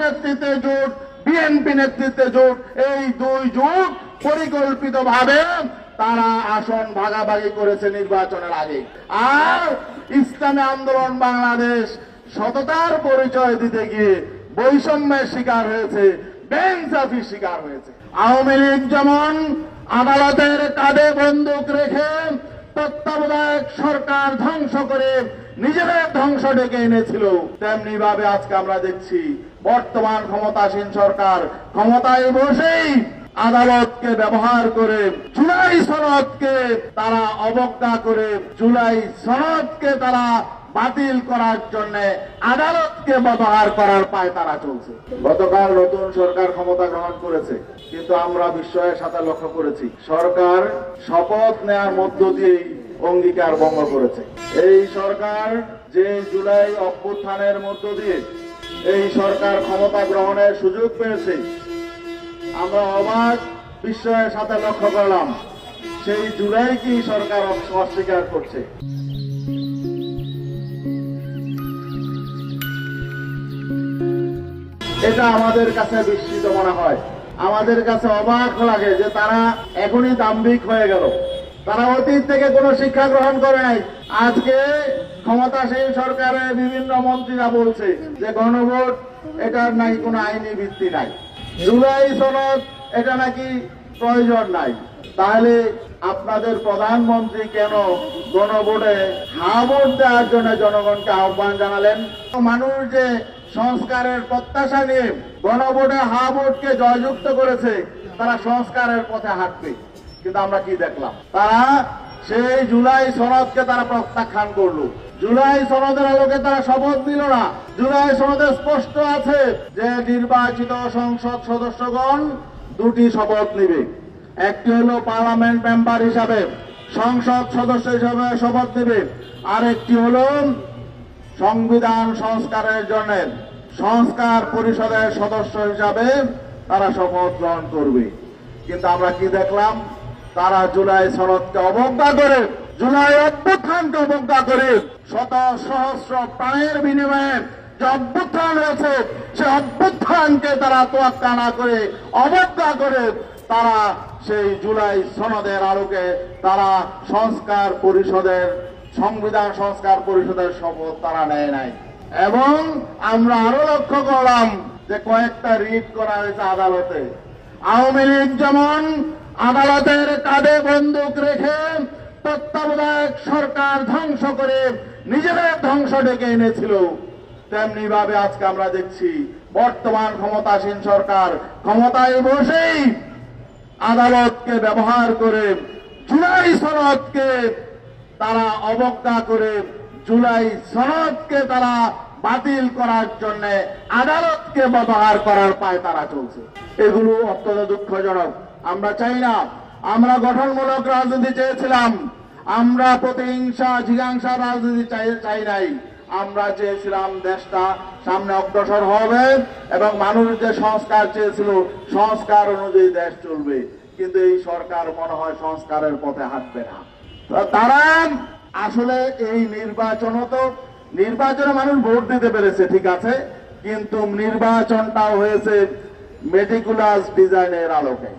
নেতৃত্বে জোট, বিএনপি নেতৃত্বে জোট, এই দুই জোট পরিকল্পিতভাবে তারা আসন ভাগাভাগি করেছে নির্বাচনের আগে। আর ইসলামী আন্দোলন বাংলাদেশ সততার পরিচয় দিতে গিয়ে বৈষম্যের শিকার হয়েছে, বেইনসাফির শিকার হয়েছে। আওয়ামী লীগ যেমন আদালতের কাঁধে বন্দুক রেখে তত্ত্বাবধায়ক সরকার ধ্বংস করে নিজেদের ধ্বংস ডেকে এনেছিল, তেমনি ভাবে আজকে আমরা দেখছি বর্তমান ক্ষমতাসীন সরকার ক্ষমতায় বসেই আদালতকে ব্যবহার করে জুলাই সনদকে তারা অবজ্ঞা করে, জুলাই সনদকে তারা বাতিল করার জন্য আদালতকে ব্যবহার করার পায়তারা চলছে। গতকাল নতুন সরকার ক্ষমতা গ্রহণ করেছে, কিন্তু আমরা বিস্ময়ের সাথে লক্ষ্য করেছি সরকার শপথ নেওয়ার মধ্য দিয়েই অঙ্গীকার ভঙ্গ করেছে। এই সরকার যে জুলাই অভ্যুত্থানের মধ্য দিয়ে এই সরকার ক্ষমতা গ্রহণের সুযোগ পেয়েছে, আমরা অবাক বিস্ময়ের সাথে লক্ষ্য করলাম সেই জুলাই কি সরকার অস্বীকার করছে। এটা আমাদের কাছে বিস্মিত মনে হয়, আমাদের কাছে অবাক লাগে যে তারা এখনই দাম্ভিক হয়ে গেল। তারা অতীত থেকে কোনো শিক্ষা গ্রহণ করে নাই। আজকে ক্ষমতাসীন সরকারের বিভিন্ন মন্ত্রীরা বলছে যে গণভোট এটার নাকি কোনো আইনি ভিত্তি নাই, জুলাই সনদ এটা নাকি প্রয়োজন নাই। তাহলে আপনাদের প্রধানমন্ত্রী কেন গণভোটে হা ভোট দেওয়ার জন্য জনগণকে আহ্বান জানালেন? মানুষ যে সংস্কারের প্রত্যাশা নিয়ে গণভোটে হা ভোটকে জয়যুক্ত করেছে, তারা সংস্কারের পথে হাঁটবে। কিন্তু আমরা কি দেখলাম? তারা সেই জুলাই সনদকে তারা প্রত্যাখ্যান করলো। জুলাই সনদের আলোকে তারা শপথ দিল না। জুলাই সনদে স্পষ্ট আছে যে নির্বাচিত সংসদ সদস্যগণ দুটি শপথ নিবে। একটি হলো পার্লামেন্ট মেম্বার হিসাবে, সংসদ সদস্য হিসাবে শপথ নেবে, আর একটি হলো সংবিধান সংস্কারের জন্য সংস্কার পরিষদের সদস্য হিসাবে তারা শপথ গ্রহণ করবে। কিন্তু আমরা কি দেখলাম? তারা জুলাই সনদকে অবজ্ঞা করে, জুলাই অভ্যুত্থানকে অবজ্ঞা করে, শত সহস্র প্রাণের বিনিময়ে যে অভ্যুত্থান হয়েছে সে অভ্যুত্থানকে তারা তোয়াক্কা না করে, অবজ্ঞা করে তারা সেই জুলাই সনদের আলোকে তারা সংস্কার পরিষদের, সংবিধান সংস্কার পরিষদের শপথ তারা নেয় নাই। এবং আমরা আরো লক্ষ্য করলাম যে কয়েকটা রিট করা হয়েছে আদালতে। আওয়ামী লীগ যেমন আদালতের কাঁধে বন্দুক রেখে তত্ত্বাবধায়ক সরকার ধ্বংস করে নিজেদের ধ্বংস ডেকে এনেছিল, তেমনি ভাবে আজকে আমরা দেখছি বর্তমান ক্ষমতাসীন সরকার ক্ষমতায় বসেই আদালতকে ব্যবহার করে জুলাই সনদকে তারা অবজ্ঞা করে, জুলাই সনদকে তারা বাতিল করার জন্য আদালতকে ব্যবহার করার পায়তারা চলছে। এগুলো অত্যন্ত দুঃখজনক। আমরা চাই না। আমরা গঠনমূলক রাজনীতি চেয়েছিলাম, আমরা প্রতিহিংসা জিজ্ঞাসা রাজনীতি চাই নাই। আমরা চেয়েছিলাম দেশটা সামনে অগ্রসর হবে এবং মানুষ যে সংস্কার চেয়েছিল সংস্কার অনুযায়ী দেশ চলবে। কিন্তু এই সরকার মনে হয় সংস্কারের পথে হাঁটবে না। তারা আসলে এই নির্বাচনে মানুষ ভোট দিতে পেরেছে, ঠিক আছে, কিন্তু নির্বাচনটাও হয়েছে মেটিকুলাস ডিজাইনের আলোকে।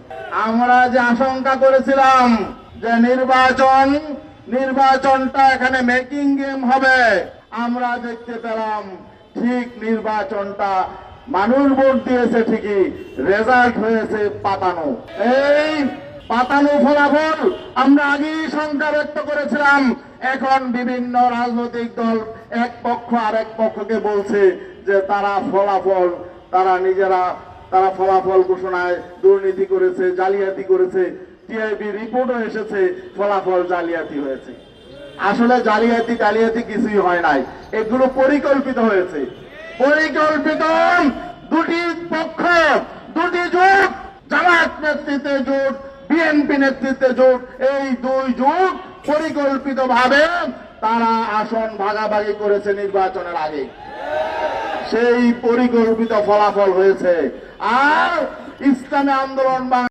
আমরা যে আশঙ্কা করেছিলাম যে নির্বাচনটা এখানে মেকিং গেম হবে, আমরা দেখতে পেলাম ঠিক নির্বাচনটা মানুষ ভোট দিয়েছে ঠিকই, রেজাল্ট হয়েছে পাতানো। এই পাতানো ফলাফল আমরা আগেই শঙ্কা ব্যক্ত করেছিলাম। এখন বিভিন্ন রাজনৈতিক দল এক পক্ষ আরেক পক্ষকে বলছে যে তারা ফলাফল ঘোষণায় দুর্নীতি করেছে, জালিয়াতি করেছে। টিআইবি রিপোর্টও এসেছে ফলাফল জালিয়াতি হয়েছে। আসলে জালিয়াতি কিছুই হয় নাই, এগুলো পরিকল্পিত হয়েছে। পরিকল্পিত দুটি পক্ষ, দুটি জোট, জামাত নেতৃত্বে জোট, বিএনপি নেতৃত্বে জোট, এই দুই জোট পরিকল্পিতভাবে তারা আসন ভাগাভাগি করেছে নির্বাচনের আগে। সেই পরিকল্পিত ফলাফল হয়েছে। আর ইসলামী আন্দোলন